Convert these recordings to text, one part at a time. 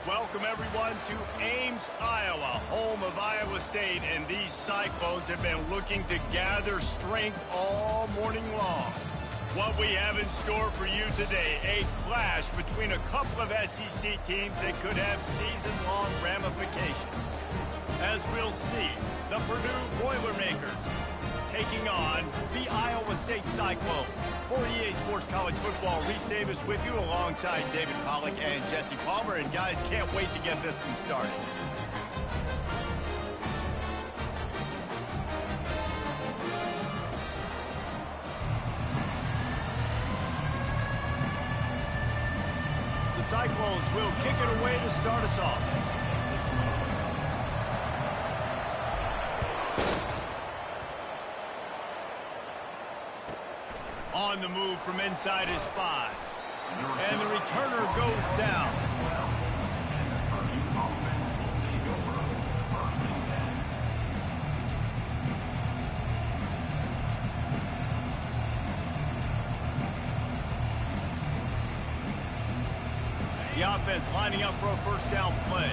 Welcome, everyone, to Ames, Iowa, home of Iowa State, and these Cyclones have been looking to gather strength all morning long. What we have in store for you today, a clash between a couple of SEC teams that could have season-long ramifications. As we'll see, the Purdue Boilermakers taking on the Iowa State Cyclones. For EA Sports College Football, Reese Davis with you alongside David Pollack and Jesse Palmer. And guys, can't wait to get this one started. The Cyclones will kick it away to start us off. On the move from inside his 5. And the returner goes down. The offense lining up for a first down play.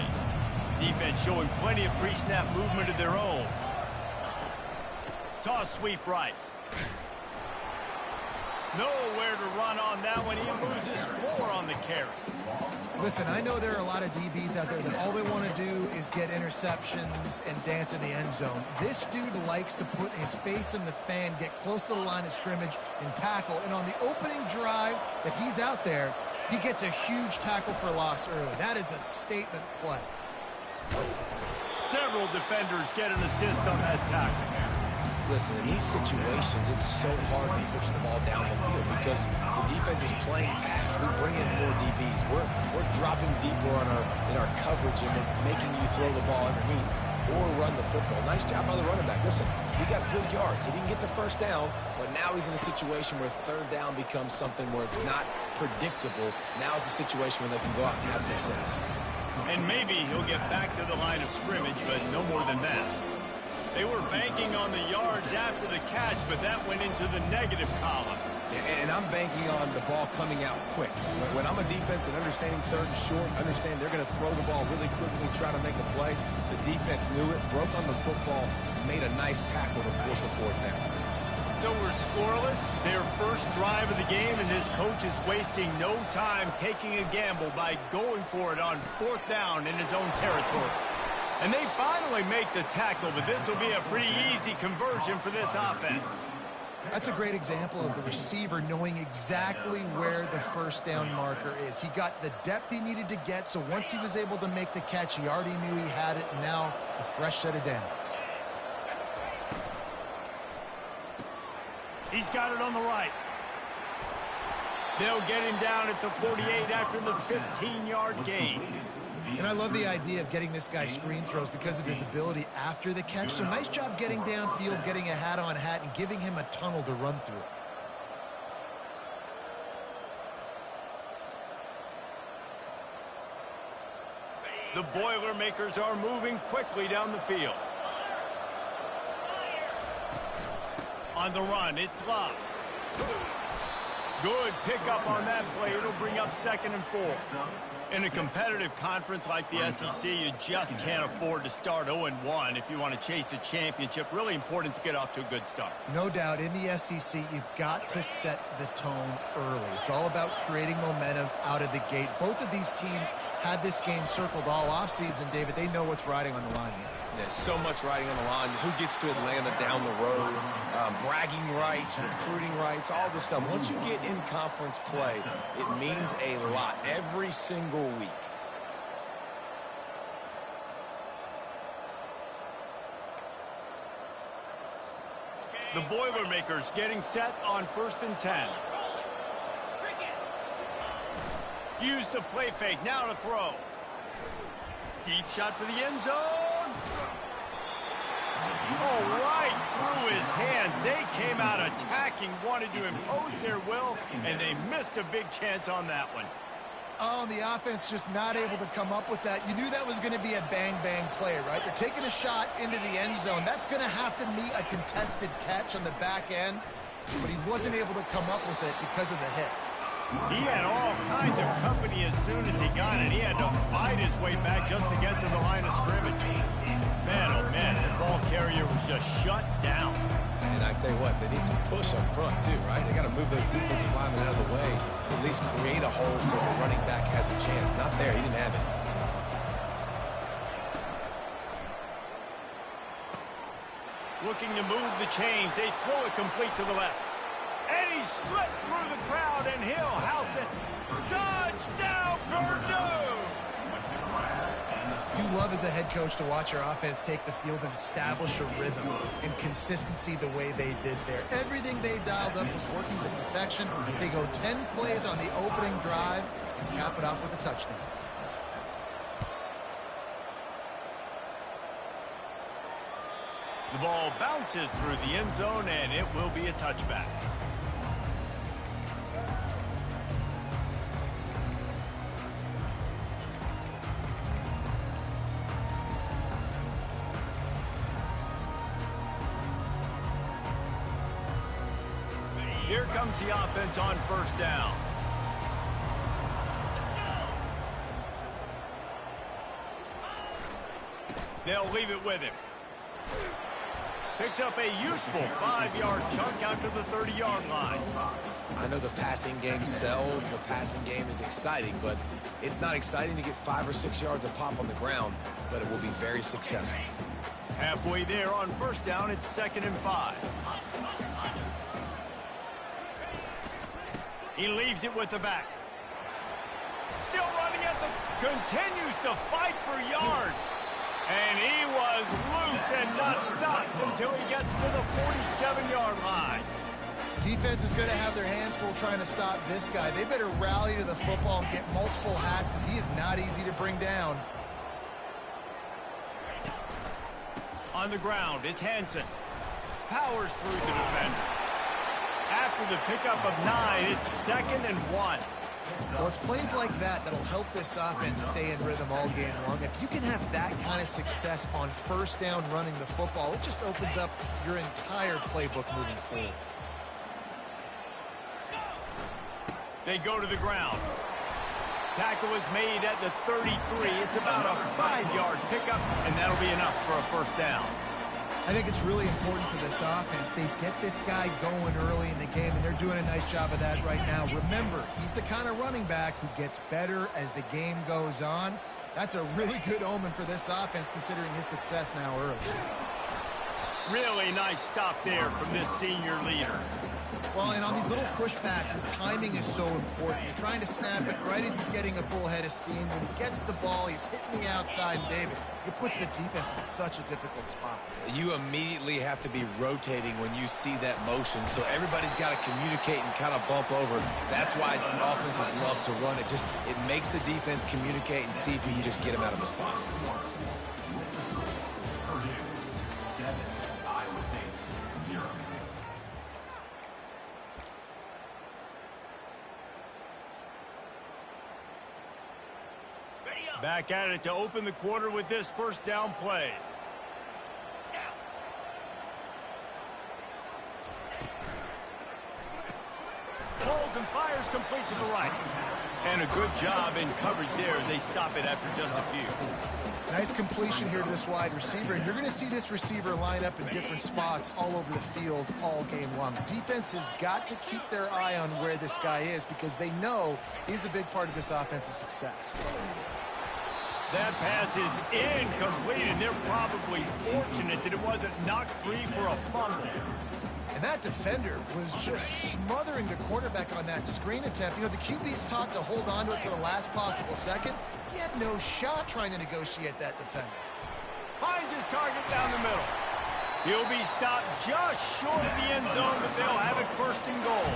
Defense showing plenty of pre-snap movement of their own. Toss sweep right. Nowhere to run on that one. He loses 4 on the carry. Listen, I know there are a lot of DBs out there that all they want to do is get interceptions and dance in the end zone. This dude likes to put his face in the fan, get close to the line of scrimmage, and tackle. And on the opening drive, if he's out there, he gets a huge tackle for loss early. That is a statement play. Several defenders get an assist on that tackle. Listen, in these situations, it's so hard to push the ball down the field because the defense is playing pass. We bring in more DBs. We're dropping deeper in our coverage, and we're making you throw the ball underneath or run the football. Nice job by the running back. Listen, he got good yards. He didn't get the first down, but now he's in a situation where third down becomes something where it's not predictable. Now it's a situation where they can go out and have success. And maybe he'll get back to the line of scrimmage, but no more than that. They were banking on the yards after the catch, but that went into the negative column. And I'm banking on the ball coming out quick. When I'm a defense and understanding third and short, understand they're going to throw the ball really quickly, try to make a play. The defense knew it, broke on the football, made a nice tackle to force a fourth down. So we're scoreless, their first drive of the game, and this coach is wasting no time taking a gamble by going for it on fourth down in his own territory. And they finally make the tackle, but this will be a pretty easy conversion for this offense. That's a great example of the receiver knowing exactly where the first down marker is. He got the depth he needed to get, so once he was able to make the catch, he already knew he had it, and now a fresh set of downs. He's got it on the right. They'll get him down at the 48 after the 15-yard gain. And I love the idea of getting this guy screen throws because of his ability after the catch. So nice job getting downfield, getting a hat-on-hat, and giving him a tunnel to run through. The Boilermakers are moving quickly down the field. On the run, it's Love. Good pickup on that play. It'll bring up 2nd and 4. In a competitive conference like the SEC, you just can't afford to start 0-1 if you want to chase a championship. Really important to get off to a good start. No doubt, in the SEC, you've got to set the tone early. It's all about creating momentum out of the gate. Both of these teams had this game circled all offseason, David. They know what's riding on the line here. There's so much riding on the line. Who gets to Atlanta down the road? Bragging rights, recruiting rights, all this stuff. Once you get in conference play, it means a lot every single week. The Boilermakers getting set on 1st and 10. Use the play fake, now to throw. Deep shot for the end zone. Oh, right through his hands. They came out attacking, wanted to impose their will, and they missed a big chance on that one. Oh, and the offense just not able to come up with that. You knew that was going to be a bang-bang play, right? They're taking a shot into the end zone. That's going to have to meet a contested catch on the back end, but he wasn't able to come up with it because of the hit. He had all kinds of company as soon as he got it. He had to fight his way back just to get to the line of scrimmage. Man, oh man, the ball carrier was just shut down. And I tell you what, they need some push up front too, right? They got to move those defensive linemen out of the way, at least create a hole so the running back has a chance. Not there, he didn't have it. Looking to move the chains. They throw it complete to the left. And he slipped through the crowd, and he'll house it. Touchdown, Purdue! You love as a head coach to watch your offense take the field and establish a rhythm and consistency the way they did there. Everything they dialed up was working to perfection. They go 10 plays on the opening drive and cap it off with a touchdown. The ball bounces through the end zone, and it will be a touchback. Here comes the offense on first down. They'll leave it with him. Picks up a useful 5-yard chunk out to the 30-yard line. I know the passing game sells, the passing game is exciting, but it's not exciting to get 5 or 6 yards a pop on the ground, but it will be very successful. Halfway there on first down, it's 2nd and 5. He leaves it with the back. Still running at the... Continues to fight for yards. And he was loose and not stopped until he gets to the 47-yard line. Defense is going to have their hands full trying to stop this guy. They better rally to the football and get multiple hats because he is not easy to bring down. On the ground, it's Hansen. Powers through the defender. After the pickup of 9, it's 2nd and 1. Well, it's plays like that that'll help this offense stay in rhythm all game long. If you can have that kind of success on first down running the football, it just opens up your entire playbook moving forward. They go to the ground. Tackle is made at the 33. It's about a 5-yard pickup, and that'll be enough for a first down. I think it's really important for this offense. They get this guy going early in the game, and they're doing a nice job of that right now. Remember, he's the kind of running back who gets better as the game goes on. That's a really good omen for this offense, considering his success now early. Really nice stop there from this senior leader. Well, and on these little push passes, timing is so important. You're trying to snap it right as he's getting a full head of steam. When he gets the ball, he's hitting the outside, and David, it puts the defense in such a difficult spot. You immediately have to be rotating when you see that motion, so everybody's got to communicate and kind of bump over. That's why the offenses love to run it. It makes the defense communicate and see if you can just get them out of the spot. Back at it to open the quarter with this first down play. Holds and fires complete to the right. And a good job in coverage there as they stop it after just a few. Nice completion here to this wide receiver, and you're going to see this receiver line up in different spots all over the field all game long. Defense has got to keep their eye on where this guy is because they know he's a big part of this offense's success. That pass is incomplete, and they're probably fortunate that it wasn't knocked free for a fumble. And that defender was just smothering the quarterback on that screen attempt. You know, the QB's taught to hold on to it to the last possible second. He had no shot trying to negotiate that defender. Finds his target down the middle. He'll be stopped just short of the end zone, but they'll have it 1st and goal.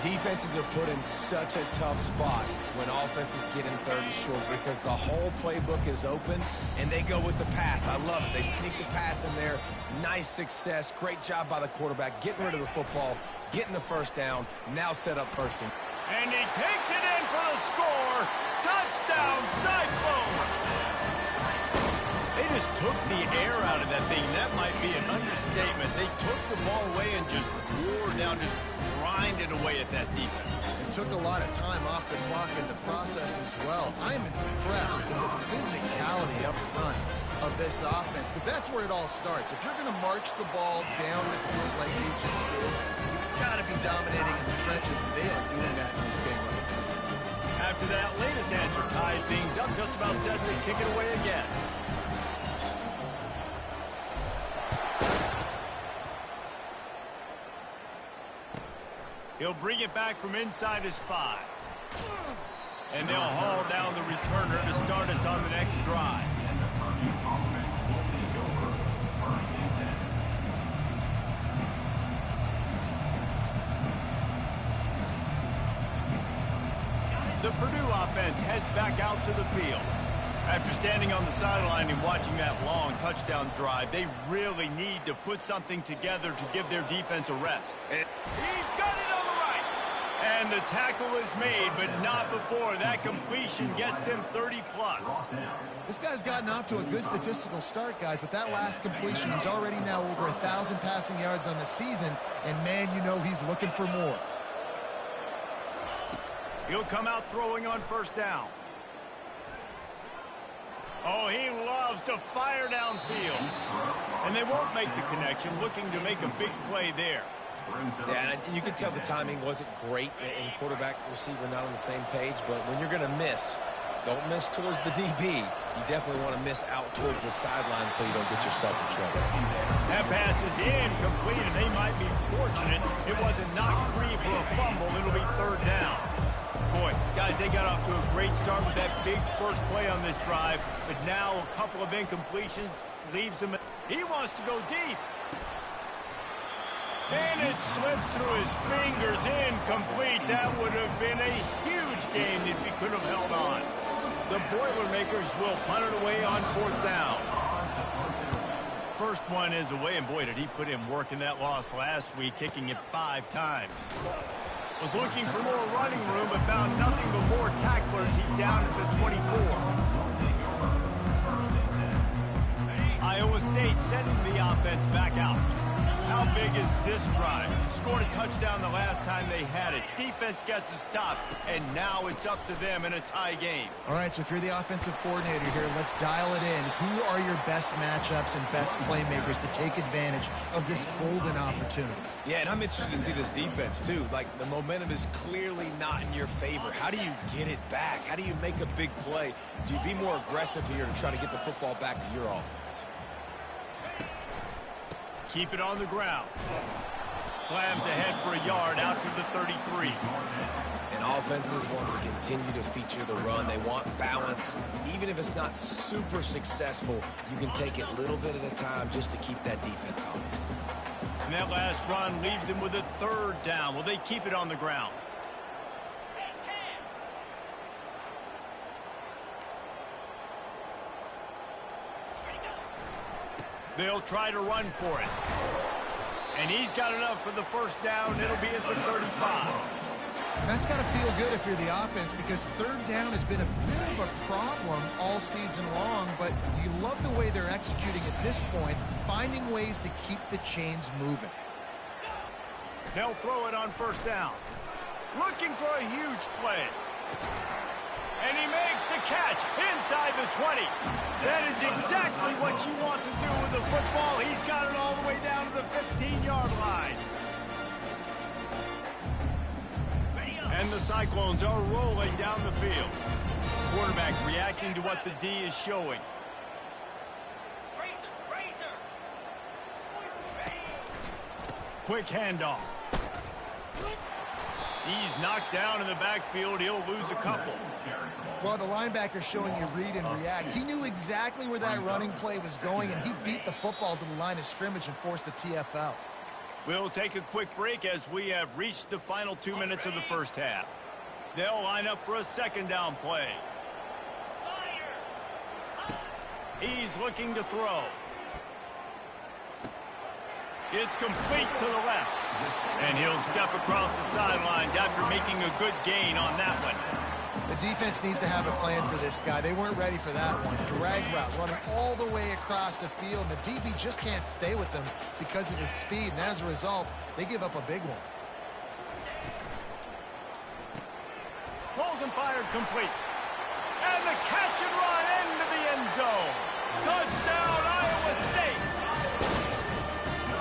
Defenses are put in such a tough spot when offenses get in 3rd and short because the whole playbook is open and they go with the pass. I love it. They sneak the pass in there. Nice success. Great job by the quarterback getting rid of the football, getting the first down, now set up 1st and... And he takes it in for the score. Touchdown, Cyclone! They just took the air out of that thing. That might be an understatement. They took the ball away and just wore down, just grinded away at that defense. It took a lot of time off the clock in the process as well. I'm impressed with the physicality up front of this offense, because that's where it all starts. If you're going to march the ball down the field like they just did, you've got to be dominating in the trenches, and they are doing that in this game right now. After that latest answer tied things up, just about set to kick it away again. He'll bring it back from inside his 5. And they'll haul down the returner to start us on the next drive. The Purdue offense heads back out to the field. After standing on the sideline and watching that long touchdown drive, they really need to put something together to give their defense a rest. He's got it on the right. And the tackle is made, but not before that completion gets them 30-plus. This guy's gotten off to a good statistical start, guys. With that last completion, he's already now over 1,000 passing yards on the season. And, man, you know he's looking for more. He'll come out throwing on first down. Oh, he loves to fire downfield. And they won't make the connection, looking to make a big play there. Yeah, and you can tell the timing wasn't great, and quarterback receiver not on the same page, but when you're going to miss, don't miss towards the DB. You definitely want to miss out towards the sideline so you don't get yourself in trouble. That pass is incomplete, and they might be fortunate it wasn't knocked free for a fumble. It'll be third down. Boy, guys, they got off to a great start with that big first play on this drive, but now a couple of incompletions leaves him. He wants to go deep. And it slips through his fingers, incomplete. That would have been a huge gain if he could have held on. The Boilermakers will punt it away on fourth down. First one is away, and boy, did he put in work in that loss last week, kicking it 5 times. Was looking for more running room, but found nothing but more tacklers. He's down at the 24. Iowa State sending the offense back out. How big is this drive? Scored a touchdown the last time they had it. Defense gets a stop, and now it's up to them in a tie game. All right, so if you're the offensive coordinator here, let's dial it in. Who are your best matchups and best playmakers to take advantage of this golden opportunity? Yeah, and I'm interested to see this defense, too. Like, the momentum is clearly not in your favor. How do you get it back? How do you make a big play? Do you be more aggressive here to try to get the football back to your offense? Keep it on the ground. Slams ahead for a yard out to the 33. And offenses want to continue to feature the run. They want balance. Even if it's not super successful, you can take it a little bit at a time just to keep that defense honest. And that last run leaves them with a third down. Will they keep it on the ground? They'll try to run for it. And he's got enough for the first down. It'll be at the 35. That's got to feel good if you're the offense, because third down has been a bit of a problem all season long, but you love the way they're executing at this point, finding ways to keep the chains moving. They'll throw it on first down. Looking for a huge play. And he makes the catch inside the 20. That is exactly what you want to do with the football. He's got it all the way down to the 15-yard line. And the Cyclones are rolling down the field. Quarterback reacting to what the D is showing. Quick handoff. He's knocked down in the backfield. He'll lose a couple. Well, the linebacker's showing you read and react. He knew exactly where that running play was going, and he beat the football to the line of scrimmage and forced the TFL. We'll take a quick break as we have reached the final 2 minutes of the first half. They'll line up for a second down play. He's looking to throw. It's complete to the left. And he'll step across the sidelines after making a good gain on that one. The defense needs to have a plan for this guy. They weren't ready for that one. Drag route, running all the way across the field. The DB just can't stay with them because of his speed, and as a result, they give up a big one. Pulls and fired complete. And the catch and run into the end zone. Touchdown, Iowa State.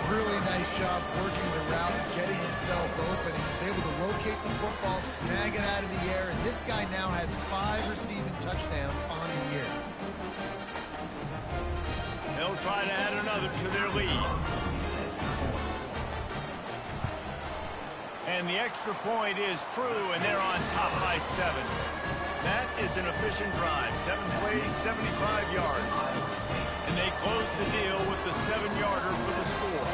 Really nice job working the route and getting himself open. He was able to locate the football, snag it out of the air, and this guy now has 5 receiving touchdowns on the year. They'll try to add another to their lead. And the extra point is true, and they're on top by 7. That is an efficient drive. 7 plays, 75 yards. And they close the deal with the 7-yarder for the score.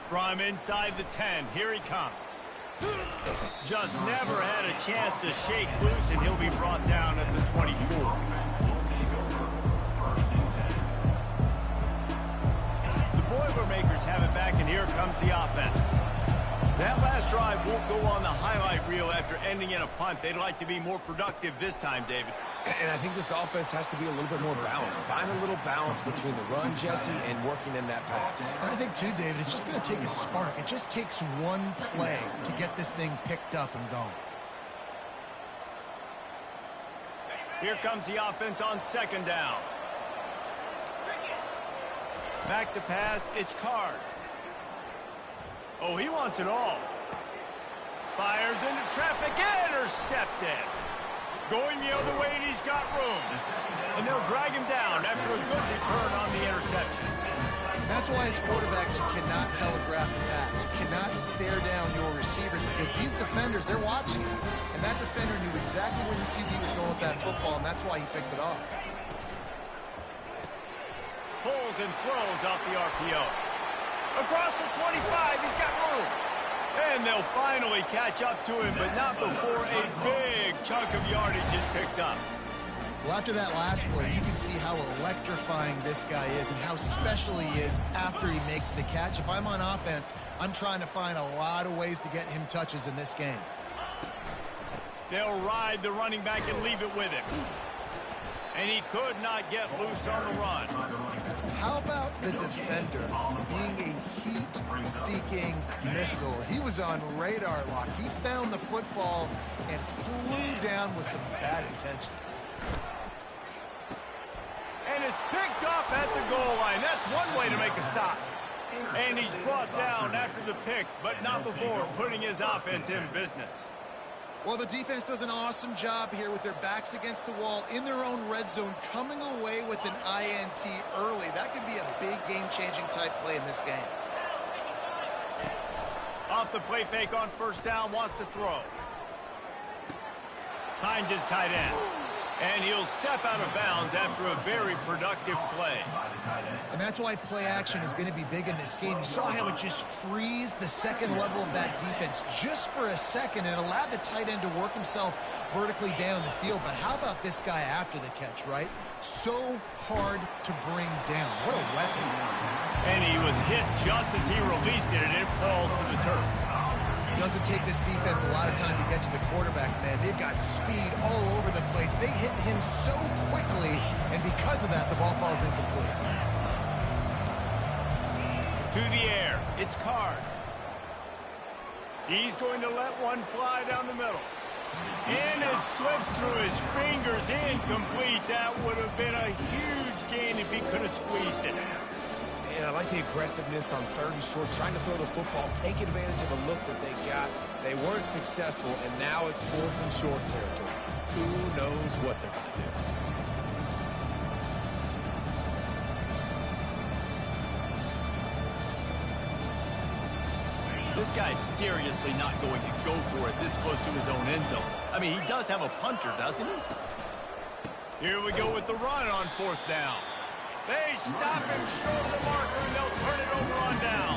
From inside the 10, here he comes. Just never had a chance to shake loose, and he'll be brought down at the 24. The Boilermakers have it back, and here comes the offense. That last drive won't go on the highlight reel after ending in a punt. They'd like to be more productive this time, David. And I think this offense has to be a little bit more balanced. Find a little balance between the run, Jesse, and working in that pass. And I think, too, David, it's just going to take a spark. It just takes one play to get this thing picked up and going. Here comes the offense on 2nd down. Back to pass, it's Card. Oh, he wants it all. Fires into traffic, intercepted. Going the other way, and he's got room. And they'll drag him down after a good return on the interception. That's why as quarterbacks, you cannot telegraph the pass. You cannot stare down your receivers because these defenders, they're watching you. And that defender knew exactly where the QB was going with that football, and that's why he picked it off. Pulls and throws off the RPO. Across the 25, he's got room. And they'll finally catch up to him, but not before a big chunk of yardage is picked up. Well, after that last play, you can see how electrifying this guy is and how special he is after he makes the catch. If I'm on offense, I'm trying to find a lot of ways to get him touches in this game. They'll ride the running back and leave it with him. And he could not get loose on the run. How about the defender being a heat-seeking missile? He was on radar lock. He found the football and flew down with some bad intentions. And it's picked off at the goal line. That's one way to make a stop. And he's brought down after the pick, but not before putting his offense in business. Well, the defense does an awesome job here with their backs against the wall in their own red zone, coming away with an INT early. That could be a big game-changing type play in this game. Off the play fake on 1st down, wants to throw. Finds his tight end. And he'll step out of bounds after a very productive play. And that's why play action is going to be big in this game. You saw how it just frees the second level of that defense just for a second and allowed the tight end to work himself vertically down the field. But how about this guy after the catch, right? So hard to bring down. What a weapon. And he was hit just as he released it, and it falls to the turf. It doesn't take this defense a lot of time to get to the quarterback, man. They've got speed all over the place. They hit him so quickly, and because of that, the ball falls incomplete. To the air, it's Card. He's going to let one fly down the middle. And it slips through his fingers, incomplete. That would have been a huge gain if he could have squeezed it. And I like the aggressiveness on 3rd and short, trying to throw the football, take advantage of a look that they got. They weren't successful, and now it's 4th and short territory. Who knows what they're going to do? This guy's seriously not going to go for it this close to his own end zone. I mean, he does have a punter, doesn't he? Here we go with the run on 4th down. They stop him short of the marker, and they'll turn it over on down.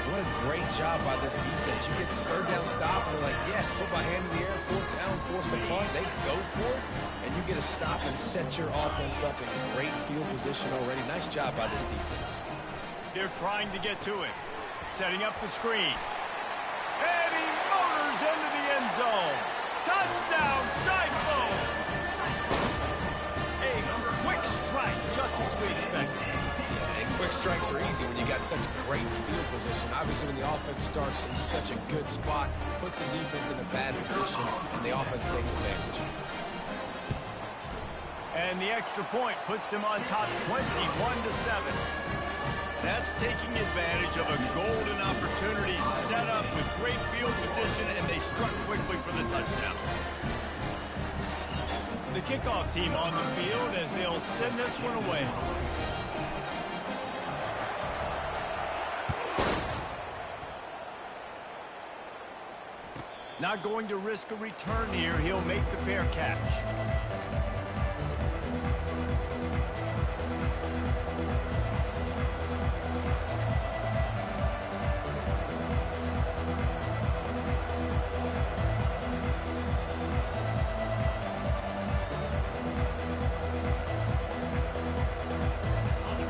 What a great job by this defense. You get the 3rd down stop, and they're like, yes, put my hand in the air, 4th down, force a punt. They go for it, and you get a stop and set your offense up in great field position already. Nice job by this defense. They're trying to get to him. Setting up the screen. And he motors into the end zone. Touchdown, Cyclones! A quick strike, just as we expected. And quick strikes are easy when you got such great field position. Obviously, when the offense starts in such a good spot, puts the defense in a bad position, and the offense takes advantage. And the extra point puts them on top 21-7. That's taking advantage of a golden opportunity set up with great field position, and they struck quickly for the touchdown. The kickoff team on the field as they'll send this one away. Not going to risk a return here. He'll make the fair catch.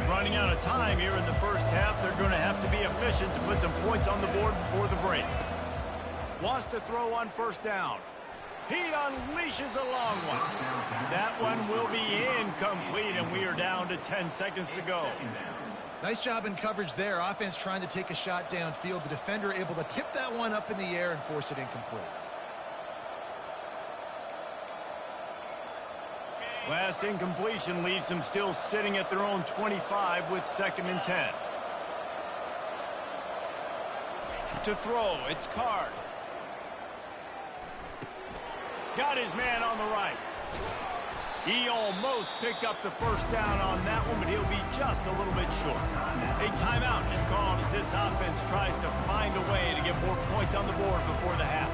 Running out of time here in the first half. They're going to have to be efficient to put some points on the board before the break. Wants to throw on first down. He unleashes a long one. That one will be incomplete, and we are down to 10 seconds to go. Nice job in coverage there. Offense trying to take a shot downfield. The defender able to tip that one up in the air and force it incomplete. Last incompletion leaves them still sitting at their own 25 with 2nd and 10. To throw, it's Card. Got his man on the right. He almost picked up the first down on that one, but he'll be just a little bit short. A timeout is called as this offense tries to find a way to get more points on the board before the half.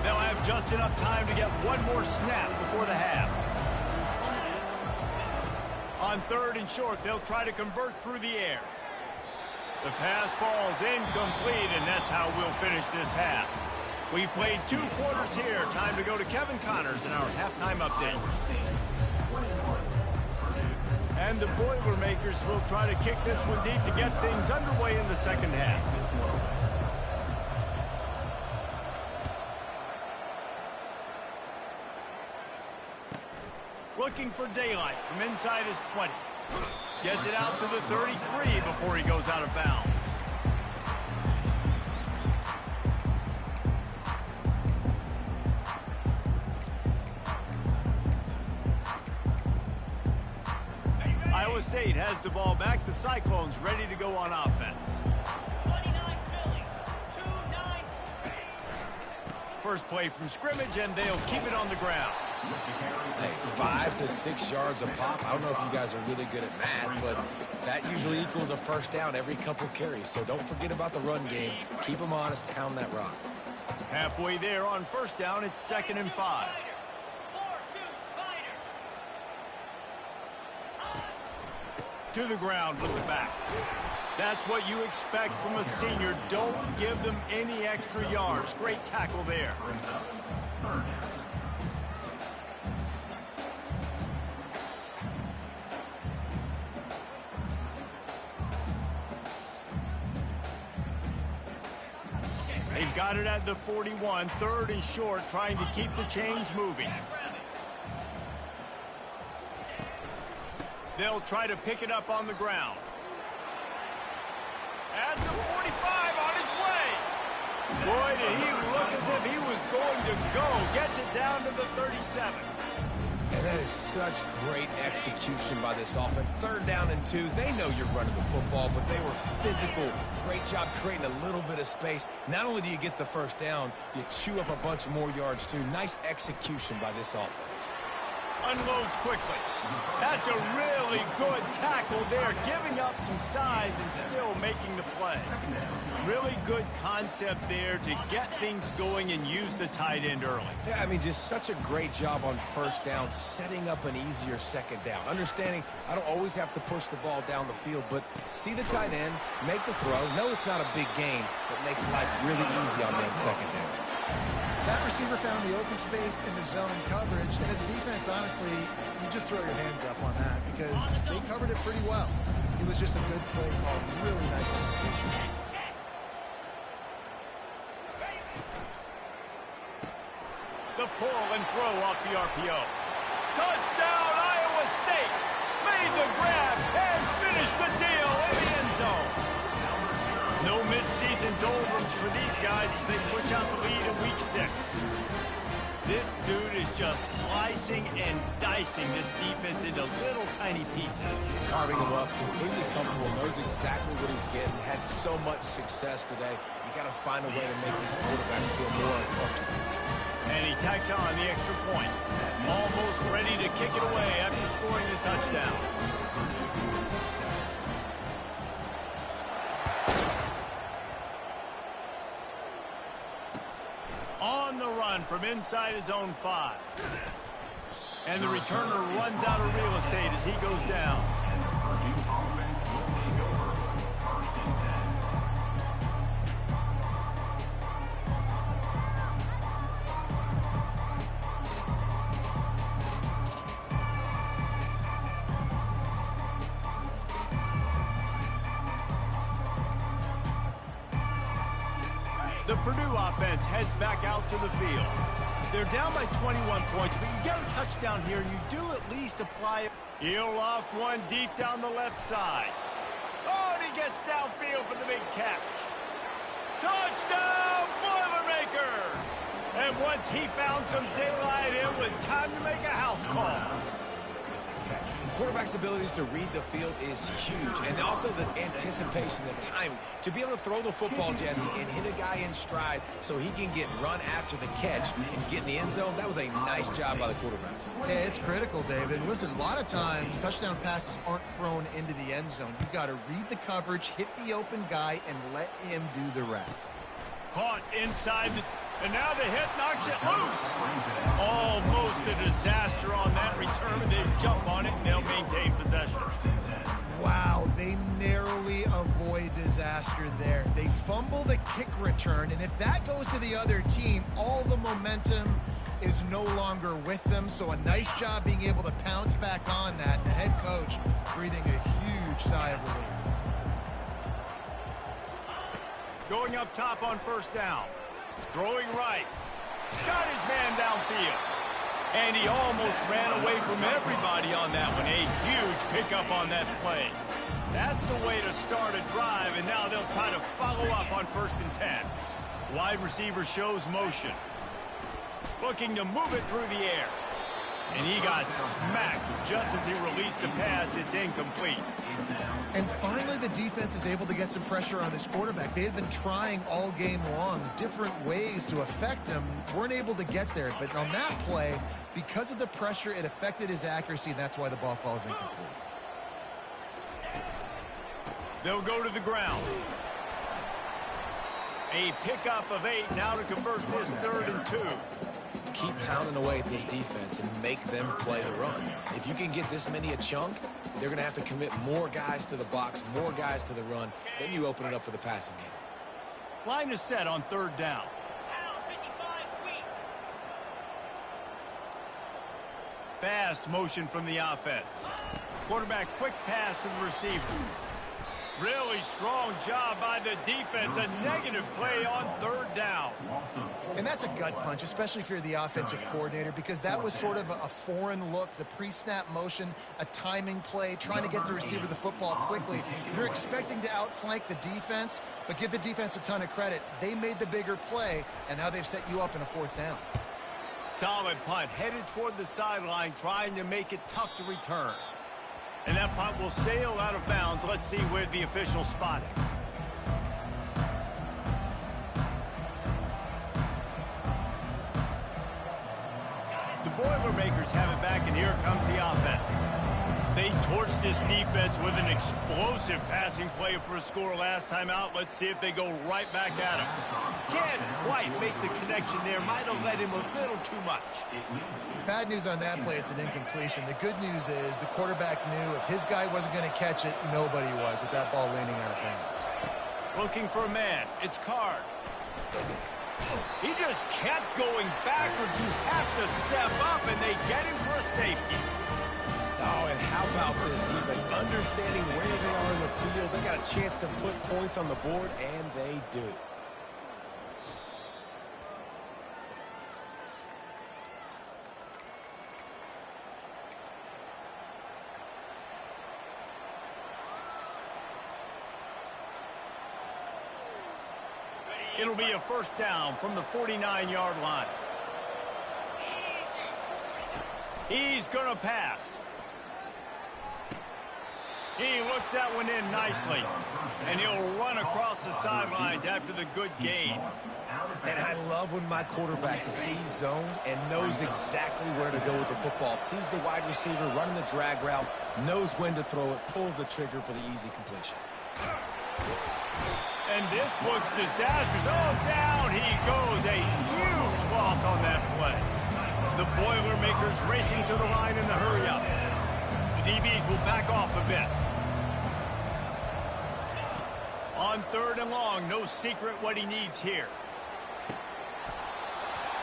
They'll have just enough time to get one more snap before the half. On 3rd and short, they'll try to convert through the air. The pass falls incomplete, and that's how we'll finish this half. We've played 2 quarters here. Time to go to Kevin Connors in our halftime update. And the Boilermakers will try to kick this one deep to get things underway in the second half. Looking for daylight from inside his 20. Gets it out to the 33 before he goes out of bounds. Iowa State has the ball back. The Cyclones ready to go on offense. First play from scrimmage, and they'll keep it on the ground. Hey, 5 to 6 yards a pop. I don't know if you guys are really good at math, but that usually equals a first down every couple carries. So don't forget about the run game. Keep them honest. Pound that rock. Halfway there on first down, it's 2nd and 5. To the ground with the back. That's what you expect from a senior. Don't give them any extra yards. Great tackle there. They've got it at the 41, 3rd and short, trying to keep the chains moving. They'll try to pick it up on the ground. At the 45 on his way. Boy, did he look as if he was going to go. Gets it down to the 37. And that is such great execution by this offense. 3rd down and 2. They know you're running the football, but they were physical. Great job creating a little bit of space. Not only do you get the first down, you chew up a bunch more yards, too. Nice execution by this offense. Unloads quickly. That's a really good tackle there, giving up some size and still making the play. Really good concept there to get things going and use the tight end early. Yeah, I mean, just such a great job on first down, setting up an easier second down. Understanding I don't always have to push the ball down the field, but see the tight end, make the throw. No, it's not a big gain, but makes life really easy on that second down. That receiver found the open space in the zone coverage, and as a defense, honestly, you just throw your hands up on that because they covered it pretty well. It was just a good play call, really nice execution. The pull and throw off the RPO. Touchdown, Iowa State! Made the grab and finished the deal in the end zone. No midseason doldrums for these guys as they push out the lead in week 6. This dude is just slicing and dicing this defense into little tiny pieces. Carving him up, completely comfortable, knows exactly what he's getting, had so much success today. You got to find a way to make these quarterbacks feel more uncomfortable. And he tacks on the extra point. Almost ready to kick it away after scoring the touchdown. On the run from inside his own 5. And the returner runs out of real estate as he goes down. The Purdue offense heads back out to the field. They're down by 21 points, but you get a touchdown here, you do at least apply it. He'll loft one deep down the left side. Oh, and he gets downfield for the big catch. Touchdown, Boilermakers! And once he found some daylight, it was time to make a house call. Quarterback's abilities to read the field is huge, and also the anticipation, the timing. To be able to throw the football, Jesse, and hit a guy in stride so he can get run after the catch and get in the end zone, that was a nice job by the quarterback. Yeah, it's critical, David. Listen, a lot of times touchdown passes aren't thrown into the end zone. You've got to read the coverage, hit the open guy, and let him do the rest. Caught inside the... And now the hit knocks it loose. Almost a disaster on that return. They jump on it and they'll maintain possession. Wow, they narrowly avoid disaster there. They fumble the kick return, and if that goes to the other team, all the momentum is no longer with them. So a nice job being able to pounce back on that. The head coach breathing a huge sigh of relief. Going up top on first down. Throwing right. Got his man downfield. And he almost ran away from everybody on that one. A huge pickup on that play. That's the way to start a drive, and now they'll try to follow up on 1st and 10. Wide receiver shows motion. Looking to move it through the air. And he got smacked just as he released the pass. It's incomplete. And finally, the defense is able to get some pressure on this quarterback. They had been trying all game long different ways to affect him. Weren't able to get there. But on that play, because of the pressure, it affected his accuracy, and that's why the ball falls incomplete. They'll go to the ground. A pickup of 8 now to convert this 3rd and 2. Keep pounding away at this defense and make them play the run. If you can get this many a chunk, they're going to have to commit more guys to the box, more guys to the run. Then you open it up for the passing game. Line is set on 3rd down. Fast motion from the offense. Quarterback quick pass to the receiver. Really strong job by the defense. A negative play on 3rd down. And that's a gut punch, especially if you're the offensive coordinator, because that was sort of a foreign look, the pre-snap motion, a timing play, trying to get the receiver the football quickly. You're expecting to outflank the defense, but give the defense a ton of credit. They made the bigger play, and now they've set you up in a 4th down. Solid punt, headed toward the sideline, trying to make it tough to return. And that punt will sail out of bounds. Let's see where the officials spot it. The Boilermakers have it back, and here comes the offense. They torched this defense with an explosive passing play for a score last time out. Let's see if they go right back at him. Can't quite make the connection there. Might have led him a little too much. Bad news on that play, it's an incompletion. The good news is the quarterback knew if his guy wasn't going to catch it, nobody was with that ball landing out of bounds. Looking for a man. It's Card. He just kept going backwards. You have to step up, and they get him for a safety. Oh, and how about this defense? Understanding where they are in the field. They got a chance to put points on the board, and they do. It'll be a first down from the 49-yard line. He's going to pass. He looks that one in nicely. And he'll run across the sidelines after the good gain. And I love when my quarterback sees zone and knows exactly where to go with the football. Sees the wide receiver running the drag route, knows when to throw it, pulls the trigger for the easy completion. And this looks disastrous. Oh, down he goes. A huge loss on that play. The Boilermakers racing to the line in the hurry-up. The DBs will back off a bit. On 3rd and long, no secret what he needs here.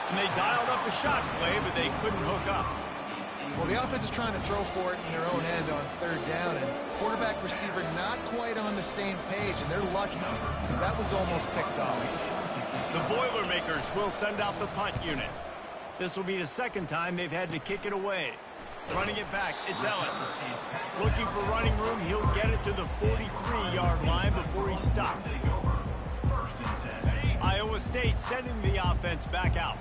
And they dialed up a shot play, but they couldn't hook up. Well, the offense is trying to throw for it in their own end on 3rd down, and quarterback receiver not quite on the same page, and they're lucky because that was almost picked off. The Boilermakers will send out the punt unit. This will be the 2nd time they've had to kick it away. Running it back, it's Ellis. Looking for running room, he'll get it to the 43-yard line before he stops. Iowa State sending the offense back out.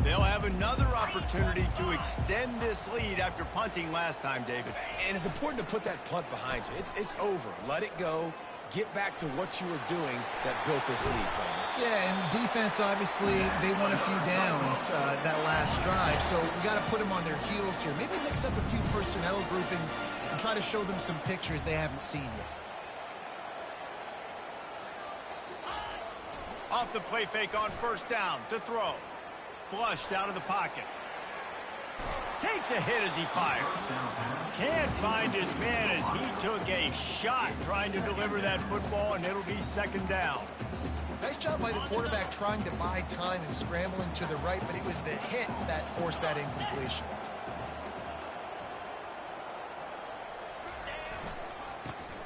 They'll have another opportunity to extend this lead after punting last time, David. And it's important to put that punt behind you. It's over. Let it go. Get back to what you were doing that built this lead, Coleman. Yeah, and defense, obviously, they won a few downs that last drive, so we got to put them on their heels here. Maybe mix up a few personnel groupings and try to show them some pictures they haven't seen yet. Off the play fake on 1st down to throw. Flushed out of the pocket. Takes a hit as he fires. Can't find his man as he took a shot trying to deliver that football, and it'll be 2nd down. Nice job by the quarterback trying to buy time and scrambling to the right, but it was the hit that forced that incompletion.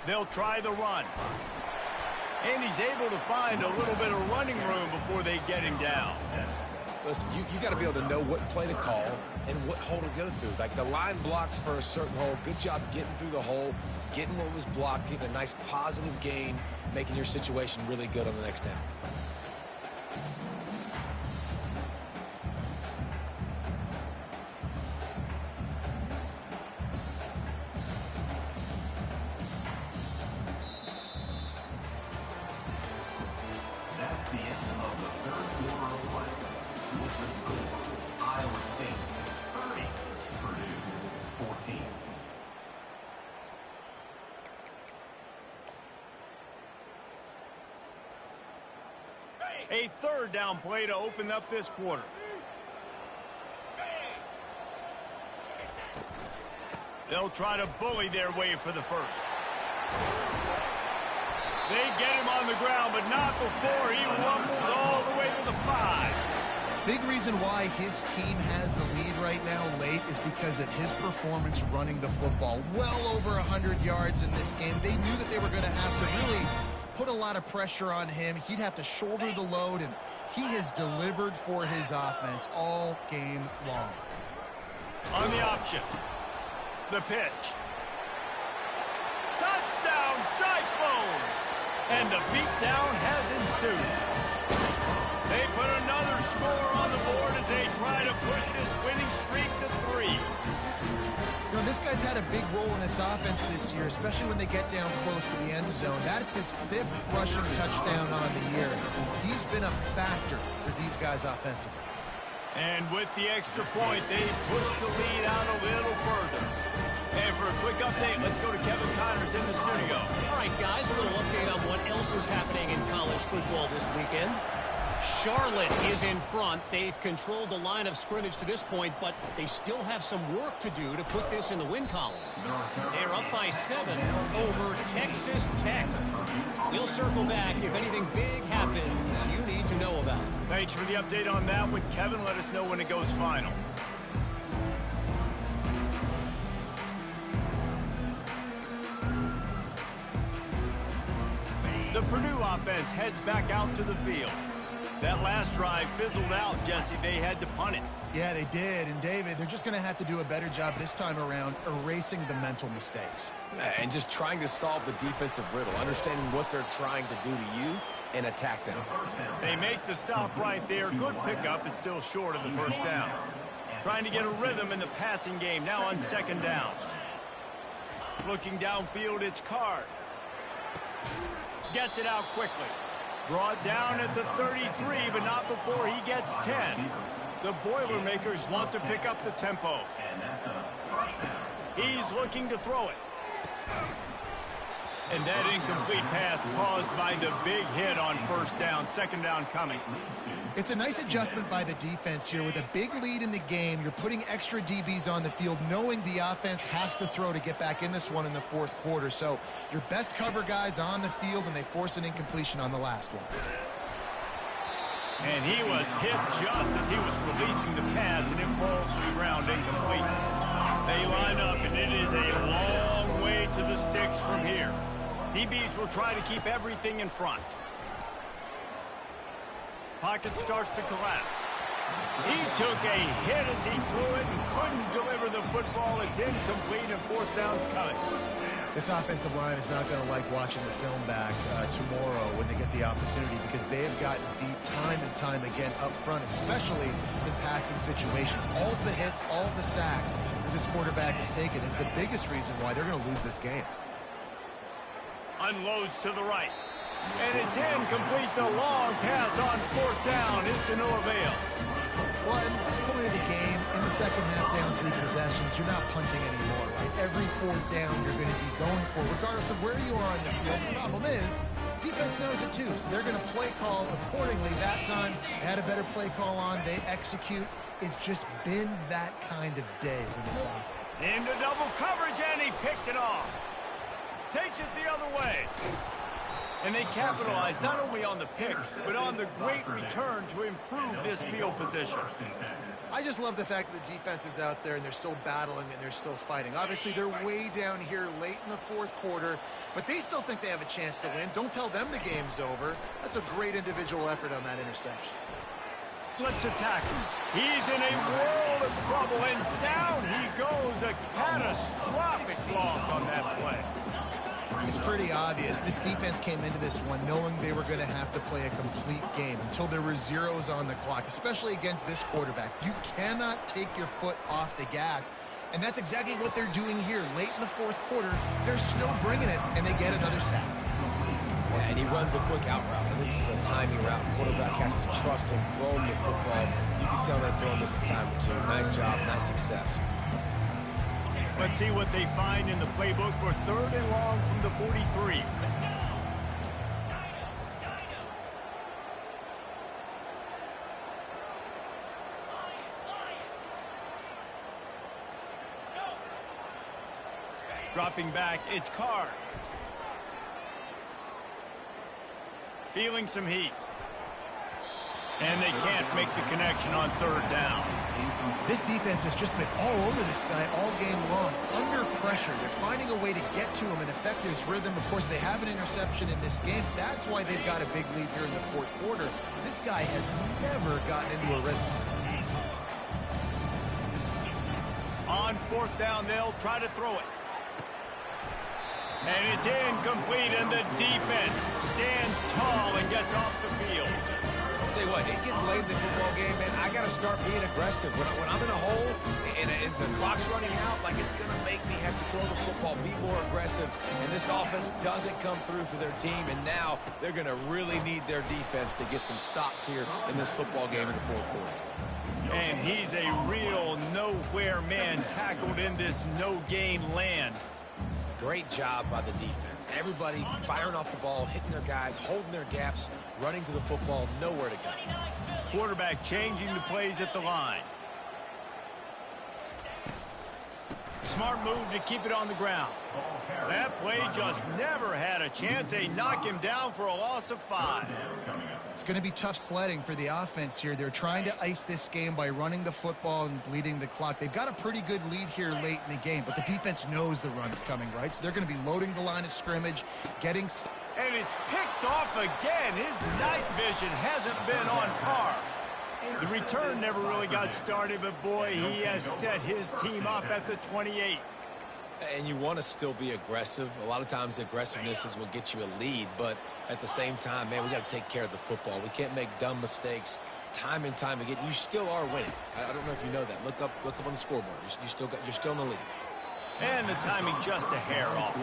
They'll try the run. And he's able to find a little bit of running room before they get him down. Listen, you got to be able to know what play to call and what hole to go through. Like the line blocks for a certain hole. Good job getting through the hole, getting what was blocked, getting a nice positive gain, making your situation really good on the next down. That's the end of the 3rd quarter of play. With the score, Iowa State 30, Purdue 14. A 3rd down play to open up this quarter. They'll try to bully their way for the 1st. They get him on the ground, but not before he rumbles all the way to the 5. Big reason why his team has the lead right now late is because of his performance running the football. Well over 100 yards in this game. They knew that they were going to have to really put a lot of pressure on him. He'd have to shoulder the load, and he has delivered for his offense all game long. On the option, the pitch. Touchdown, Cyclones! And the beatdown has ensued. They put another score on the board as they try to push this winning streak to 3. You know, this guy's had a big role in this offense this year, especially when they get down close to the end zone. That's his 5th rushing touchdown on the year. He's been a factor for these guys offensively. And with the extra point, they push the lead out a little further. And for a quick update, let's go to Kevin Connors in the studio. All right, guys, a little update on what else is happening in college football this weekend. Charlotte is in front. They've controlled the line of scrimmage to this point, but they still have some work to do to put this in the win column. They're up by 7 over Texas Tech. We'll circle back if anything big happens you need to know about. Thanks for the update on that one, Kevin. Let us know when it goes final. The Purdue offense heads back out to the field. That last drive fizzled out, Jesse. They had to punt it. Yeah, they did. And, David, they're just going to have to do a better job this time around erasing the mental mistakes. And just trying to solve the defensive riddle, understanding what they're trying to do to you and attack them. They make the stop right there. Good pickup. It's still short of the first down. Trying to get a rhythm in the passing game. Now on second down. Looking downfield, it's Card. Gets it out quickly. Brought down at the 33, but not before he gets 10. The Boilermakers want to pick up the tempo. He's looking to throw it. And that incomplete pass caused by the big hit on first down. Second down coming. It's a nice adjustment by the defense here. With a big lead in the game, you're putting extra DBs on the field, knowing the offense has to throw to get back in this one in the fourth quarter. So your best cover guys on the field, and they force an incompletion on the last one. And he was hit just as he was releasing the pass, and it falls to the ground incomplete. They line up, and it is a long way to the sticks from here. DBs will try to keep everything in front. Pocket starts to collapse. He took a hit as he threw it and couldn't deliver the football. It's incomplete, and fourth down's coming. This offensive line is not going to like watching the film back tomorrow when they get the opportunity, because they have gotten beat time and time again up front, especially in passing situations. All of the hits, all of the sacks that this quarterback has taken is the biggest reason why they're going to lose this game. Unloads to the right. And it's incomplete. The long pass on fourth down is to no avail. Well, at this point of the game, in the second half, down 3 possessions, you're not punting anymore, right? Every fourth down you're going to be going for, regardless of where you are on the field. The problem is, defense knows it too, so they're going to play call accordingly. That time, they had a better play call on. They execute. It's just been that kind of day for this offense. Into double coverage, and he picked it off. Takes it the other way. And they capitalize not only on the pick, but on the great return to improve this field position. I just love the fact that the defense is out there and they're still battling and they're still fighting. Obviously, they're way down here late in the fourth quarter, but they still think they have a chance to win. Don't tell them the game's over. That's a great individual effort on that interception. Slips a tackle. He's in a world of trouble, and down he goes. A catastrophic loss on that play. It's pretty obvious. This defense came into this one knowing they were going to have to play a complete game until there were zeros on the clock, especially against this quarterback. You cannot take your foot off the gas, and that's exactly what they're doing here. Late in the fourth quarter, they're still bringing it, and they get another sack. Yeah, and he runs a quick out route, and this is a timing route. Quarterback has to trust him, throw him the football. You can tell they've thrown this a time or two. Nice job, nice success. Let's see what they find in the playbook for third and long from the 43. Dropping back, it's Card. Feeling some heat. And they can't make the connection on third down. This defense has just been all over this guy all game long. Under pressure. They're finding a way to get to him and affect his rhythm. Of course, they have an interception in this game. That's why they've got a big lead here in the fourth quarter. This guy has never gotten into a rhythm. On fourth down, they'll try to throw it. And it's incomplete, and the defense stands tall and gets off the field. I'll tell you what, it gets late in the football game, man. I got to start being aggressive. When I'm in a hole and the clock's running out, like, it's going to make me have to throw the football, be more aggressive. And this offense doesn't come through for their team, and now they're going to really need their defense to get some stops here in this football game in the fourth quarter. And he's a real nowhere man tackled in this no-gain land. Great job by the defense. Everybody firing off the ball, hitting their guys, holding their gaps, running to the football, nowhere to go. Quarterback changing the plays at the line. Smart move to keep it on the ground. That play just never had a chance. They knock him down for a loss of 5. It's going to be tough sledding for the offense here. They're trying to ice this game by running the football and bleeding the clock. They've got a pretty good lead here late in the game, but the defense knows the run's coming, right? So they're going to be loading the line of scrimmage, getting... And it's picked off again. His night vision hasn't been on par. The return never really got started, but boy, he has set his team up at the 28. And you want to still be aggressive. A lot of times aggressiveness is what gets you a lead, but at the same time, man, we got to take care of the football. We can't make dumb mistakes time and time again. You still are winning. I don't know if you know that. Look up on the scoreboard. You're still in the lead. And the timing just a hair off.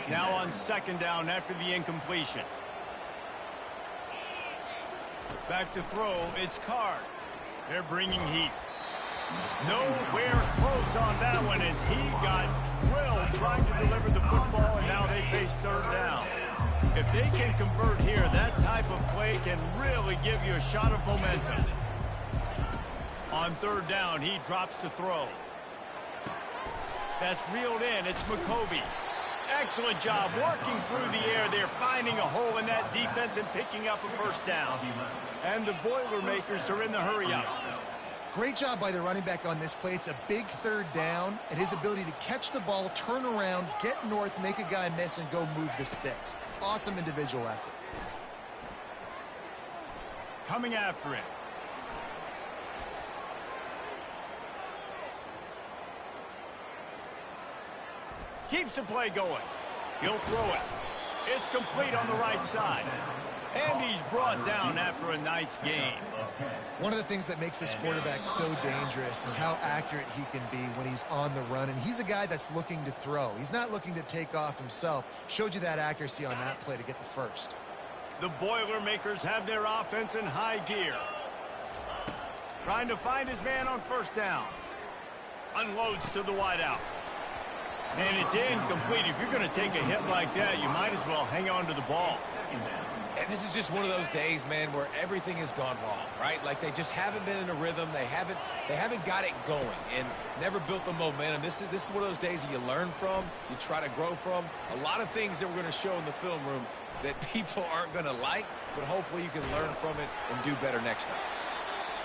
Now on second down after the incompletion. Back to throw, it's Card. They're bringing heat. Nowhere close on that one as he got drilled trying to deliver the football, and now they face third down. If they can convert here, that type of play can really give you a shot of momentum. On third down, he drops to throw. That's reeled in. It's McCovey. Excellent job working through the air there, finding a hole in that defense and picking up a first down. And the Boilermakers are in the hurry-up. Great job by the running back on this play. It's a big third down, and his ability to catch the ball, turn around, get north, make a guy miss, and go move the sticks. Awesome individual effort. Coming after him. Keeps the play going. He'll throw it. It's complete on the right side. And he's brought down after a nice gain. One of the things that makes this quarterback so dangerous is how accurate he can be when he's on the run. And he's a guy that's looking to throw. He's not looking to take off himself. Showed you that accuracy on that play to get the first. The Boilermakers have their offense in high gear. Trying to find his man on first down. Unloads to the wideout. And it's incomplete. If you're going to take a hit like that, you might as well hang on to the ball. And this is just one of those days, man, where everything has gone wrong, right? Like they just haven't been in a rhythm. They haven't got it going and never built the momentum. This is one of those days that you learn from, you try to grow from. A lot of things that we're going to show in the film room that people aren't going to like, but hopefully you can learn from it and do better next time.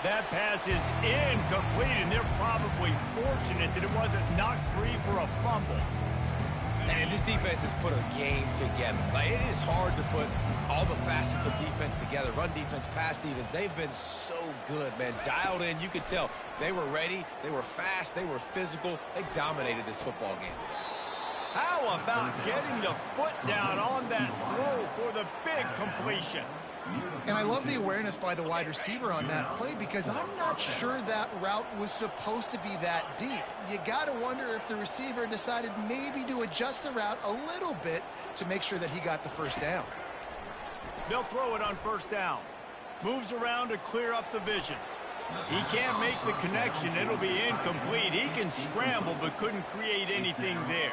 That pass is incomplete, and they're probably fortunate that it wasn't knocked free for a fumble. And this defense has put a game together. Like, it is hard to put all the facets of defense together. Run defense, pass defense. They've been so good, man. Dialed in. You could tell they were ready. They were fast. They were physical. They dominated this football game. How about getting the foot down on that throw for the big completion? And I love the awareness by the wide receiver on that play because I'm not sure that route was supposed to be that deep. You got to wonder if the receiver decided maybe to adjust the route a little bit to make sure that he got the first down. They'll throw it on first down. Moves around to clear up the vision. He can't make the connection. It'll be incomplete. He can scramble but couldn't create anything there.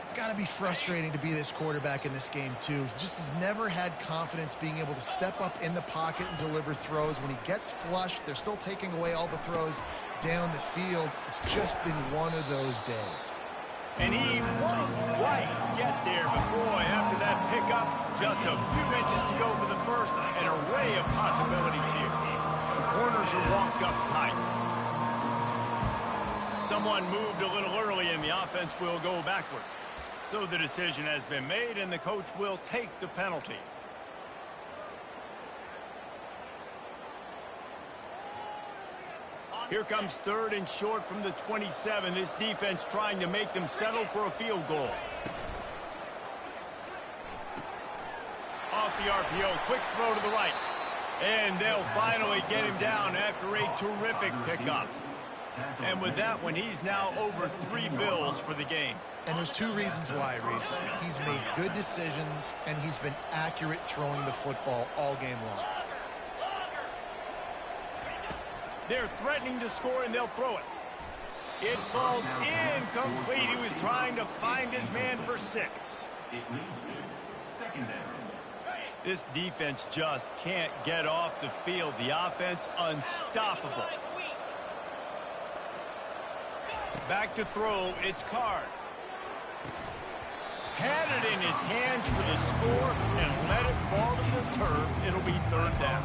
It's got to be frustrating to be this quarterback in this game, too. He just has never had confidence being able to step up in the pocket and deliver throws. When he gets flushed, they're still taking away all the throws down the field. It's just been one of those days. And he won't quite get there, but boy, after that pickup, just a few inches to go for the first, an array of possibilities here. The corners are walked up tight. Someone moved a little early, and the offense will go backward. So the decision has been made, and the coach will take the penalty. Here comes third and short from the 27. This defense trying to make them settle for a field goal. Off the RPO, quick throw to the right. And they'll finally get him down after a terrific pickup. And with that one, he's now over 3 bills for the game. And there's 2 reasons why, Reese. He's made good decisions, and he's been accurate throwing the football all game long. They're threatening to score, and they'll throw it. It falls incomplete. He was trying to find his man for 6. It leads to second down. This defense just can't get off the field. The offense unstoppable. Back to throw, it's Card. Had it in his hands for the score and let it fall to the turf. It'll be 3rd down.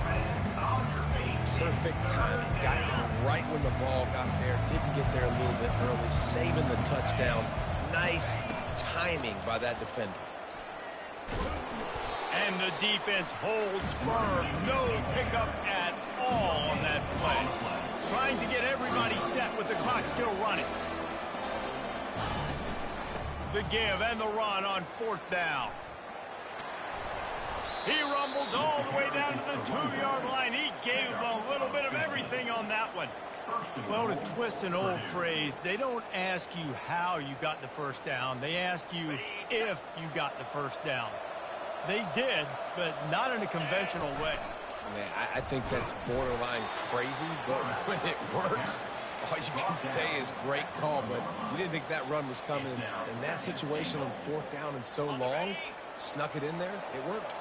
Perfect timing. Got there right when the ball got there. Didn't get there a little bit early. Saving the touchdown. Nice timing by that defender. And the defense holds firm. No pickup at all on that play. Trying to get everybody set with the clock still running. The give and the run on 4th down. He rumbles all the way down to the 2-yard line. He gave a little bit of everything on that one. Well, to twist an old phrase, they don't ask you how you got the first down. They ask you if you got the first down. They did, but not in a conventional way. I think that's borderline crazy, but when it works, all you can say is great call. But you didn't think that run was coming in that situation on 4th down and so long. Snuck it in there. It worked.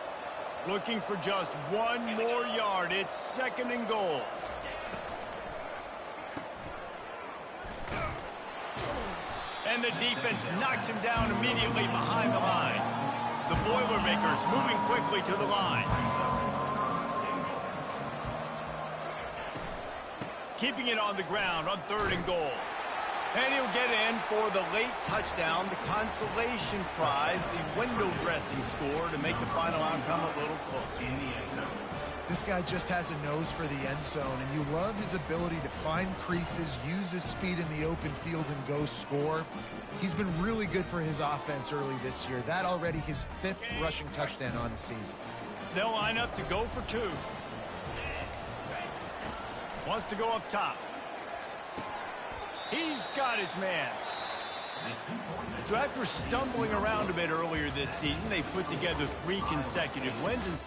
Looking for just 1 more yard. It's 2nd and goal. And the defense knocks him down immediately behind the line. The Boilermakers moving quickly to the line. Keeping it on the ground on 3rd and goal. And he'll get in for the late touchdown, the consolation prize, the window dressing score to make the final outcome a little closer. This guy just has a nose for the end zone, and you love his ability to find creases, use his speed in the open field, and go score. He's been really good for his offense early this year. That already his 5th rushing touchdown on the season. They'll line up to go for 2. Wants to go up top. He's got his man. So after stumbling around a bit earlier this season, they put together 3 consecutive wins. And